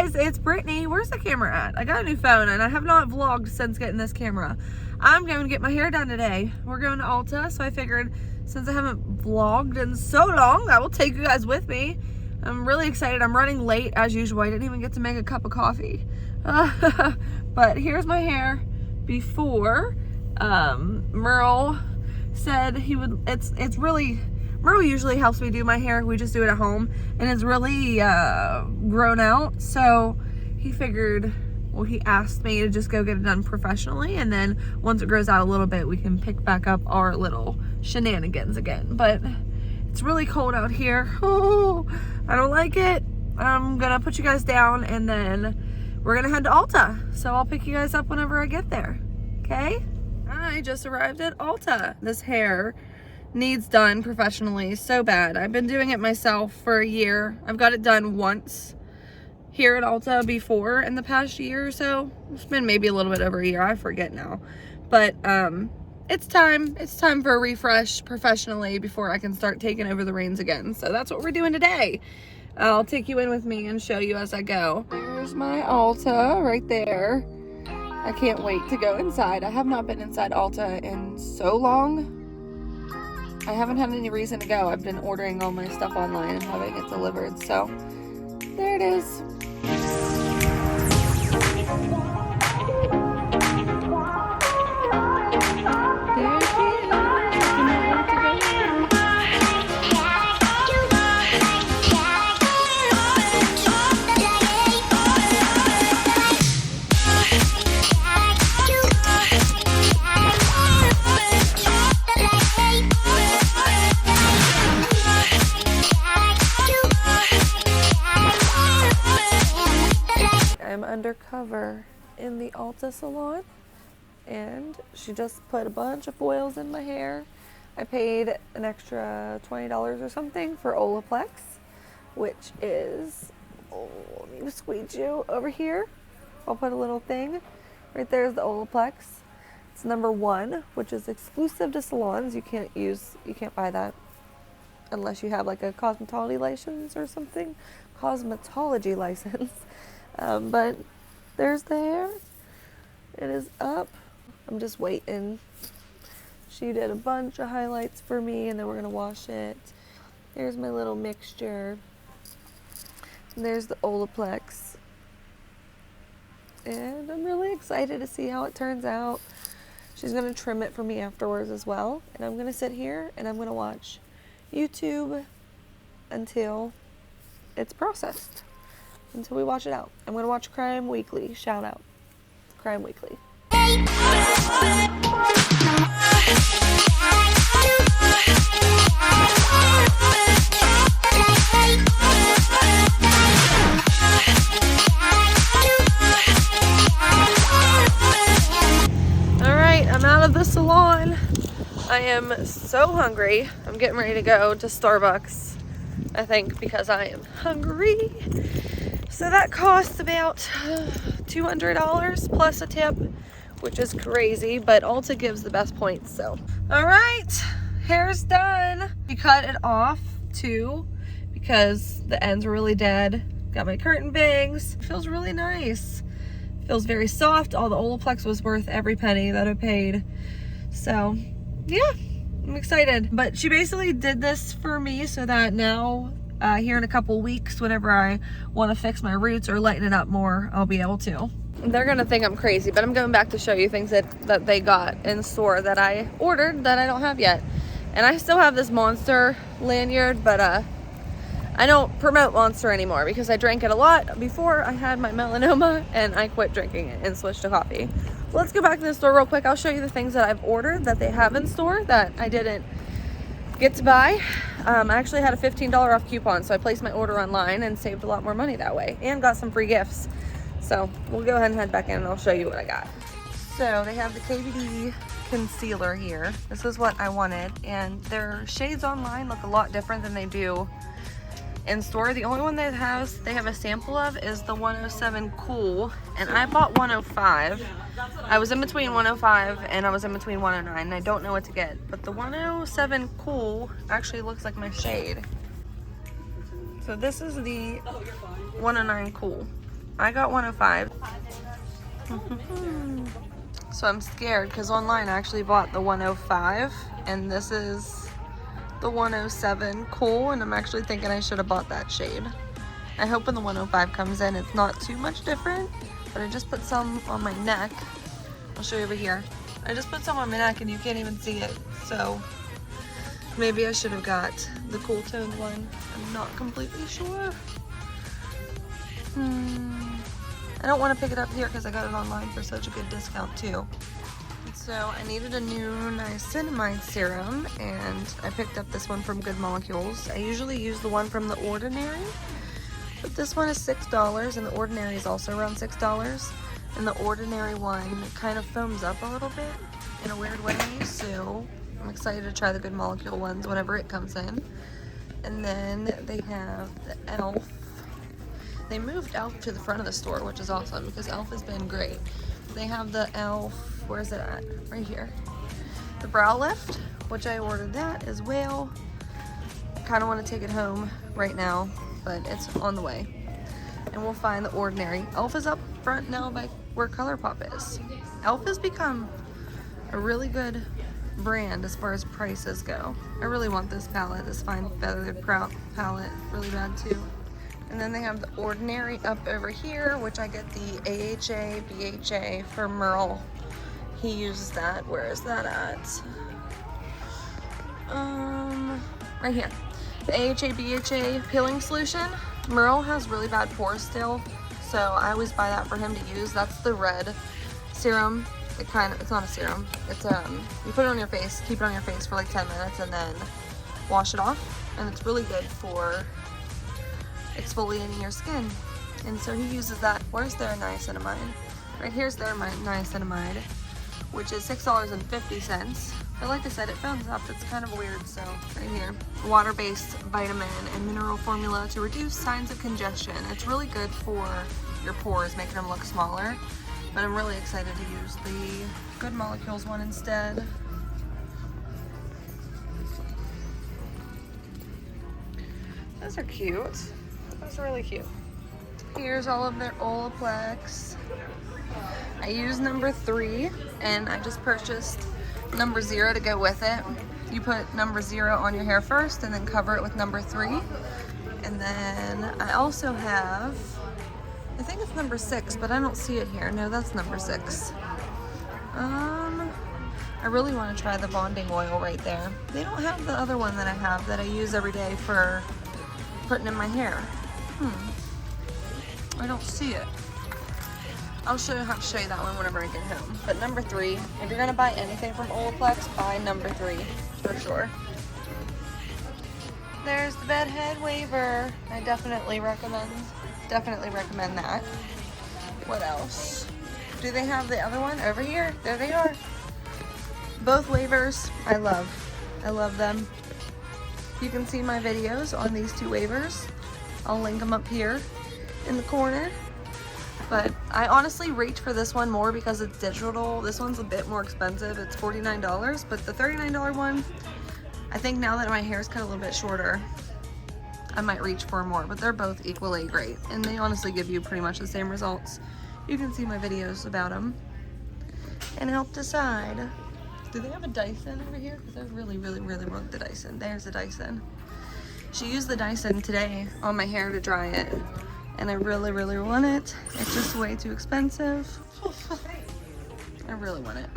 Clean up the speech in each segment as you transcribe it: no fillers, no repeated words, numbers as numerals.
guys, it's Brittany. Where's the camera at? I got a new phone and I have not vlogged since getting this camera. I'm going to get my hair done today. We're going to Ulta, so I figured since I haven't vlogged in so long, I will take you guys with me. I'm really excited. I'm running late as usual. I didn't even get to make a cup of coffee. But here's my hair before. Merle said he would, it's really, Merle usually helps me do my hair. We just do it at home and it's really grown out. So he figured, well, he asked me to just go get it done professionally, and then once it grows out a little bit, we can pick back up our little shenanigans again. But it's really cold out here. Oh, I don't like it. I'm gonna put you guys down and then we're gonna head to Ulta. So I'll pick you guys up whenever I get there, okay? I just arrived at Ulta. This hair needs done professionally so bad. I've been doing it myself for a year. I've got it done once here at Ulta before in the past year or so. It's been maybe a little bit over a year, I forget now. But it's time for a refresh professionally before I can start taking over the reins again. So that's what we're doing today. I'll take you in with me and show you as I go. There's my Ulta right there. I can't wait to go inside. I have not been inside Ulta in so long. I haven't had any reason to go. I've been ordering all my stuff online and having it delivered. So there it is. I'm undercover in the ULTA salon and she just put a bunch of foils in my hair. I paid an extra $20 or something for OLAPLEX, which is, oh, let me squeeze you over here. I'll put a little thing. Right there's the OLAPLEX. It's #1, which is exclusive to salons. You can't buy that unless you have like a cosmetology license or something. Cosmetology license. But there's the hair. It is up. I'm just waiting. She did a bunch of highlights for me and then we're gonna wash it. There's my little mixture. And there's the OLAPLEX. And I'm really excited to see how it turns out. She's gonna trim it for me afterwards as well. And I'm gonna sit here and I'm gonna watch YouTube until it's processed. Until we wash it out. I'm gonna watch Crime Weekly. Shout out. Crime Weekly. Alright, I'm out of the salon. I am so hungry. I'm getting ready to go to Starbucks, I think, because I am hungry. So that costs about $200 plus a tip, which is crazy, but Ulta gives the best points, so. All right, hair's done. We cut it off too because the ends were really dead. Got my curtain bangs. Feels really nice. Feels very soft. All the OLAPLEX was worth every penny that I paid. So yeah, I'm excited. But she basically did this for me so that now here in a couple weeks, whenever I want to fix my roots or lighten it up more, I'll be able to. They're gonna think I'm crazy, but I'm going back to show you things that they got in store that I ordered that I don't have yet. And I still have this Monster lanyard, but I don't promote Monster anymore because I drank it a lot before I had my melanoma and I quit drinking it and switched to coffee. Let's go back to the store real quick. I'll show you the things that I've ordered that they have in store that I didn't get to buy. I actually had a $15 off coupon, so I placed my order online and saved a lot more money that way and got some free gifts. So we'll go ahead and head back in and I'll show you what I got. So they have the KVD concealer here. This is what I wanted, and their shades online look a lot different than they do in store. The only one that they have a sample of is the 107 Cool, and I bought 105. I was in between 105 and I was in between 109, and I don't know what to get, but the 107 Cool actually looks like my shade. So this is the 109 Cool. I got 105. So I'm scared because online I actually bought the 105 and this is the 107 Cool, and I'm actually thinking I should have bought that shade. I hope when the 105 comes in it's not too much different, but I just put some on my neck. I'll show you over here. I just put some on my neck and you can't even see it, so maybe I should have got the Cool Toned one. I'm not completely sure. I don't want to pick it up here because I got it online for such a good discount too. So I needed a new Niacinamide serum and I picked up this one from Good Molecules. I usually use the one from The Ordinary, but this one is $6 and The Ordinary is also around $6. And the Ordinary one kind of foams up a little bit in a weird way, so I'm excited to try the Good Molecule ones whenever it comes in. And then they have the e.l.f. They moved e.l.f. to the front of the store, which is awesome because e.l.f. has been great. They have the e.l.f. Where's it at? Right here. The Brow Lift, which I ordered that as well. I kind of want to take it home right now, but it's on the way. And we'll find the Ordinary. e.l.f. is up front now by where ColourPop is. e.l.f. has become a really good brand as far as prices go. I really want this palette, this Fine Feathered palette, really bad too. And then they have the Ordinary up over here, which I get the AHA, BHA for Merle. He uses that. Where is that at? Right here. The AHA, BHA peeling solution. Merle has really bad pores still, so I always buy that for him to use. That's the red serum. It's not a serum. It's you put it on your face, keep it on your face for like 10 minutes, and then wash it off. And it's really good for exfoliating your skin. And so he uses that. Where's their niacinamide? Right here's their niacinamide, which is $6.50. But like I said, it foams up. It's kind of weird. So right here, water-based vitamin and mineral formula to reduce signs of congestion. It's really good for your pores, making them look smaller. But I'm really excited to use the Good Molecules one instead. Those are cute. Those are really cute. Here's all of their OLAPLEX. I use number 3 and I just purchased number 0 to go with it. You put number 0 on your hair first and then cover it with number 3. And then I also have, I think it's number 6, but I don't see it here. No, that's number 6. I really want to try the bonding oil right there. They don't have the other one that I have that I use every day for putting in my hair. I don't see it. I'll have to show you that one whenever I get home. But number 3, if you're gonna buy anything from OLAPLEX, buy number 3 for sure. There's the bedhead waiver. I definitely recommend that. What else? Do they have the other one over here? There they are. Both waivers, I love them. You can see my videos on these 2 waivers. I'll link them up here in the corner. But I honestly reach for this one more because it's digital. This one's a bit more expensive. It's $49, but the $39 one, I think now that my hair is cut a little bit shorter, I might reach for more, but they're both equally great. And they honestly give you pretty much the same results. You can see my videos about them and help decide. Do they have a Dyson over here? Because I really want the Dyson. There's the Dyson. She used the Dyson today on my hair to dry it. And I really want it. It's just way too expensive. I really want it.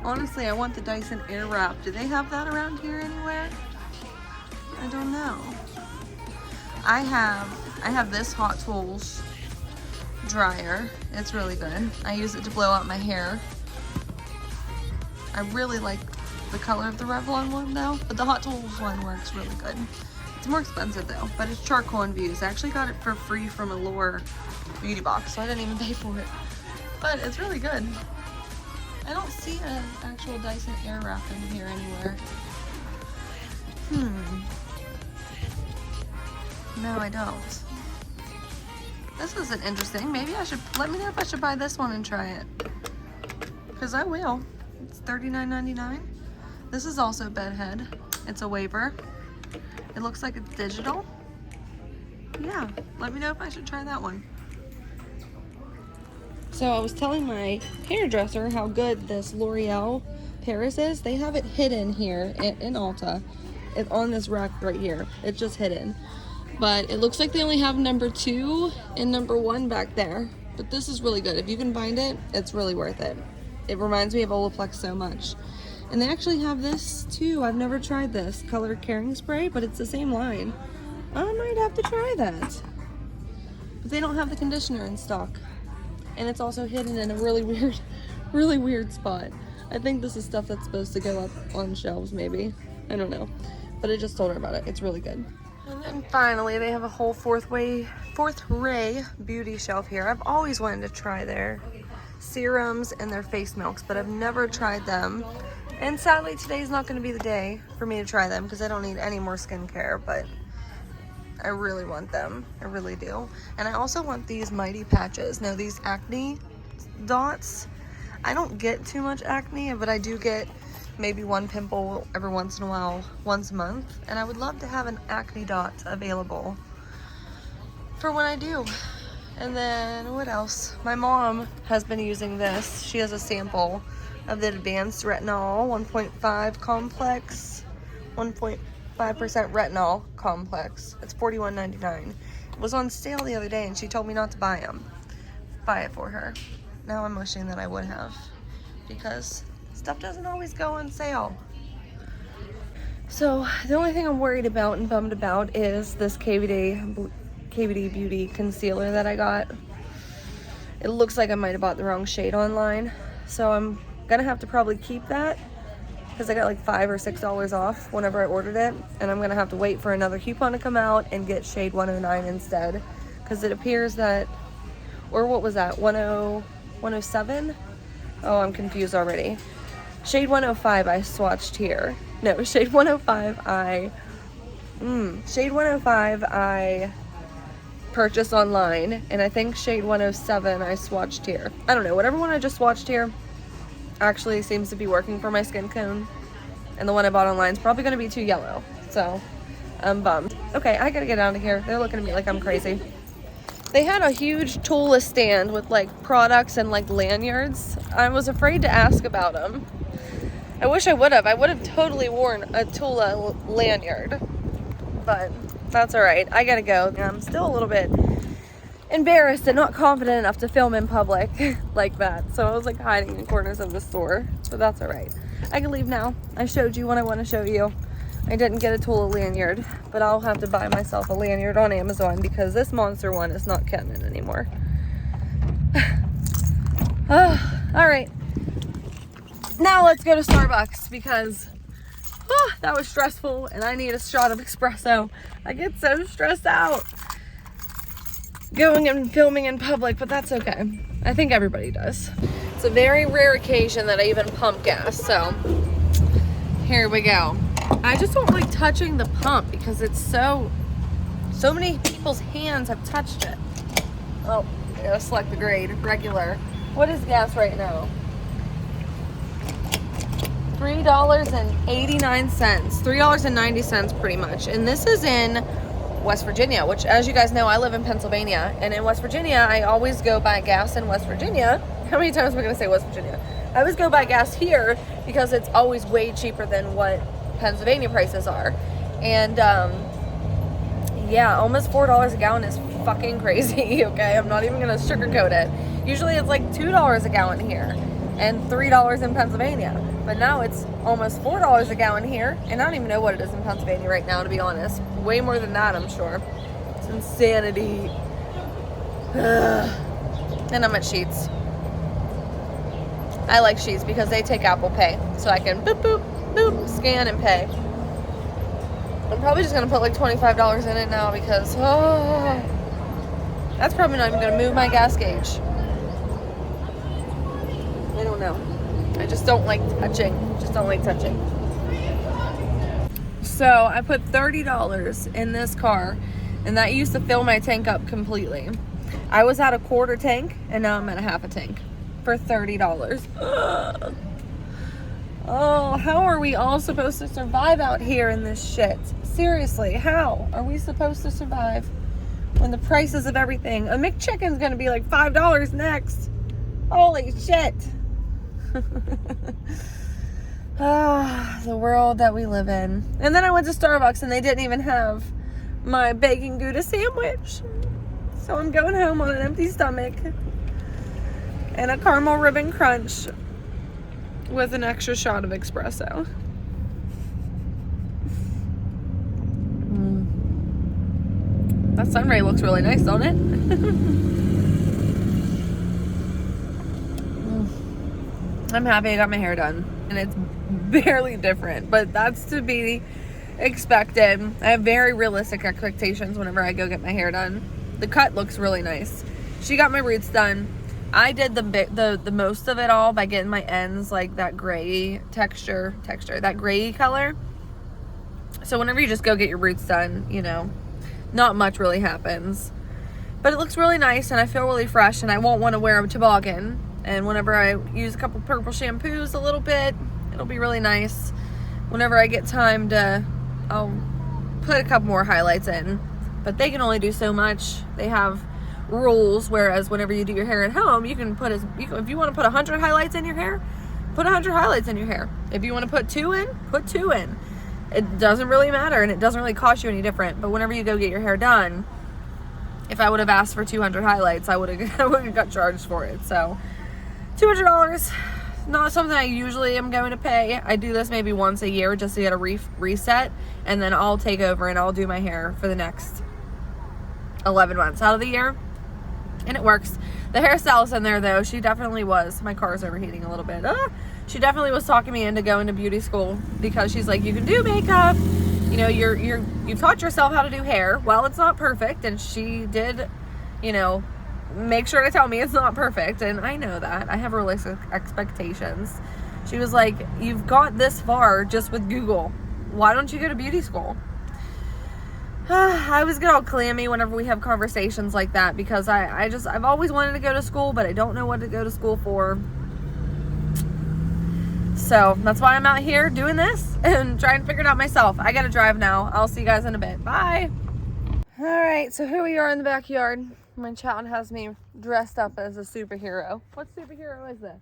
Honestly, I want the Dyson Airwrap. Do they have that around here anywhere? I don't know. I have this Hot Tools dryer. It's really good. I use it to blow out my hair. I really like the color of the Revlon one though, but the Hot Tools one works really good. It's more expensive though, but it's charcoal infused. I actually got it for free from a Allure beauty box, so I didn't even pay for it. But it's really good. I don't see an actual Dyson Airwrap in here anywhere. No, I don't. This isn't interesting. Maybe I should, let me know if I should buy this one and try it. Because I will. It's $39.99. This is also bedhead. It's a waiver. It looks like it's digital. Yeah, let me know if I should try that one. So I was telling my hairdresser how good this L'Oreal Paris is. They have it hidden here in Ulta. It's on this rack right here. It's just hidden. But it looks like they only have number 2 and number 1 back there. But this is really good. If you can find it, it's really worth it. It reminds me of OLAPLEX so much. And they actually have this too. I've never tried this color caring spray, but it's the same line. I might have to try that. But they don't have the conditioner in stock. And it's also hidden in a really weird spot. I think this is stuff that's supposed to go up on shelves maybe. I don't know. But I just told her about it. It's really good. And then finally, they have a whole fourth ray beauty shelf here. I've always wanted to try their serums and their face milks, but I've never tried them. And sadly, today's not going to be the day for me to try them because I don't need any more skincare, but I really want them. I really do. And I also want these Mighty Patches. No, these acne dots. I don't get too much acne, but I do get maybe one pimple every once in a while, once a month. And I would love to have an acne dot available for when I do. And then what else? My mom has been using this. She has a sample of the advanced retinol 1.5 complex, 1.5% retinol complex. It's $41.99. It was on sale the other day and she told me not to buy it for her. Now I'm wishing that I would have, because stuff doesn't always go on sale. So the only thing I'm worried about and bummed about is this KVD Beauty concealer that I got. It looks like I might have bought the wrong shade online, so I'm gonna have to probably keep that because I got like $5 or $6 off whenever I ordered it, and I'm gonna have to wait for another coupon to come out and get shade 109 instead, because it appears that, or what was that, 107? Oh, I'm confused already. Shade 105 I swatched here. No, shade 105 I purchased online, and I think shade 107 I swatched here. I don't know, whatever one I just swatched here actually seems to be working for my skin tone, and the one I bought online is probably going to be too yellow, so I'm bummed. Okay, I gotta get out of here. They're looking at me like I'm crazy. They had a huge Tula stand with like products and like lanyards. I was afraid to ask about them. I wish I would have. I would have totally worn a Tula lanyard, but that's all right. I gotta go. I'm still a little bit embarrassed and not confident enough to film in public like that. So I was like hiding in corners of the store, but that's all right. I can leave now. I showed you what I want to show you. I didn't get a Tula lanyard, but I'll have to buy myself a lanyard on Amazon because this monster one is not cutting it anymore. All right. Now let's go to Starbucks because that was stressful and I need a shot of espresso. I get so stressed out going and filming in public, but that's okay. I think everybody does. It's a very rare occasion that I even pump gas, so here we go. I just don't like touching the pump because it's so many people's hands have touched it. Oh, I gotta select the grade, regular. What is gas right now? $3.89, $3.90 pretty much. And this is in West Virginia, which, as you guys know, I live in Pennsylvania, and in West Virginia I always go buy gas in West Virginia. How many times am I gonna say West Virginia? I always go buy gas here because it's always way cheaper than what Pennsylvania prices are. And yeah, almost $4 a gallon is fucking crazy. Okay, I'm not even gonna sugarcoat it. Usually it's like $2 a gallon here and $3 in Pennsylvania, but now it's almost $4 a gallon here, and I don't even know what it is in Pennsylvania right now, to be honest. Way more than that, I'm sure. It's insanity. And I'm at Sheetz. I like Sheetz because they take Apple Pay, so I can boop boop boop scan and pay. I'm probably just gonna put like $25 in it now because that's probably not even gonna move my gas gauge. I don't know. I just don't like touching. So I put $30 in this car, and that used to fill my tank up completely. I was at a quarter tank, and now I'm at a half a tank for $30. Oh, how are we all supposed to survive out here in this shit? Seriously, how are we supposed to survive when the prices of everything? A McChicken's gonna be like $5 next. Holy shit. Ah, the world that we live in. And then I went to Starbucks and they didn't even have my bacon Gouda sandwich. So I'm going home on an empty stomach and a caramel ribbon crunch with an extra shot of espresso. That sun ray looks really nice, don't it? I'm happy I got my hair done. And it's barely different, but that's to be expected. I have very realistic expectations whenever I go get my hair done. The cut looks really nice. She got my roots done. I did the most of it all by getting my ends like that gray texture, that gray color. So whenever you just go get your roots done, you know, not much really happens. But it looks really nice and I feel really fresh and I won't want to wear a toboggan. And whenever I use a couple purple shampoos a little bit, it'll be really nice. Whenever I get time to, I'll put a couple more highlights in. But they can only do so much. They have rules, whereas whenever you do your hair at home, you can put if you want to put 100 highlights in your hair, put 100 highlights in your hair. If you want to put 2 in, put 2 in. It doesn't really matter and it doesn't really cost you any different. But whenever you go get your hair done, if I would have asked for 200 highlights, I would have got charged for it. So $200, not something I usually am going to pay. I do this maybe once a year just to get a reset, and then I'll take over and I'll do my hair for the next 11 months out of the year, and it works. The hairstylist in there though, she definitely was, my car's overheating a little bit. She definitely was talking me into going to beauty school because she's like, you can do makeup, you know, you've taught yourself how to do hair. Well, it's not perfect, and she did, you know, make sure to tell me it's not perfect, and I know that. I have realistic expectations. She was like, you've got this far just with Google. Why don't you go to beauty school? I always get all clammy whenever we have conversations like that because I've always wanted to go to school, but I don't know what to go to school for. So that's why I'm out here doing this and trying to figure it out myself. I gotta drive now. I'll see you guys in a bit. Bye. All right, so here we are in the backyard. My child has me dressed up as a superhero. What superhero is this?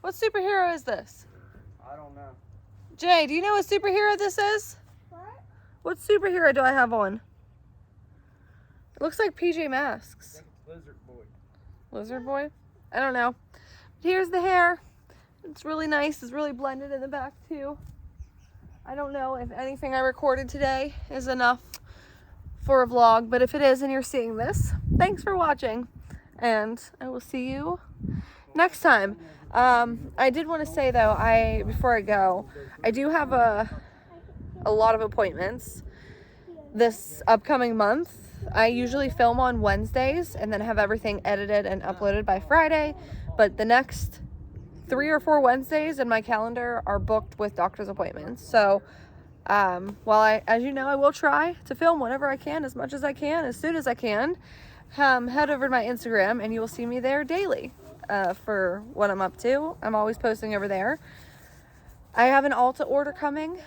What superhero is this? I don't know. Jay, do you know what superhero this is? What superhero do I have on? It looks like PJ Masks. Lizard boy. Lizard boy? I don't know. Here's the hair. It's really nice. It's really blended in the back too. I don't know if anything I recorded today is enough for a vlog, but if it is and you're seeing this, thanks for watching, and I will see you next time. I did want to say though, before I go, I do have a lot of appointments this upcoming month. I usually film on Wednesdays and then have everything edited and uploaded by Friday, but the next 3 or 4 Wednesdays in my calendar are booked with doctor's appointments. So while as you know, I will try to film whenever I can, as much as I can, as soon as I can. Head over to my Instagram and you will see me there daily for what I'm up to. I'm always posting over there. I have an ULTA order coming,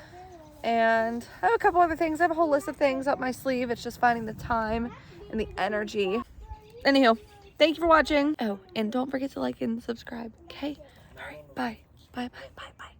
and I have a couple other things. I have a whole list of things up my sleeve. It's just finding the time and the energy. Anywho, thank you for watching. Oh, and don't forget to like and subscribe. Okay? All right, bye. Bye, bye, bye, bye.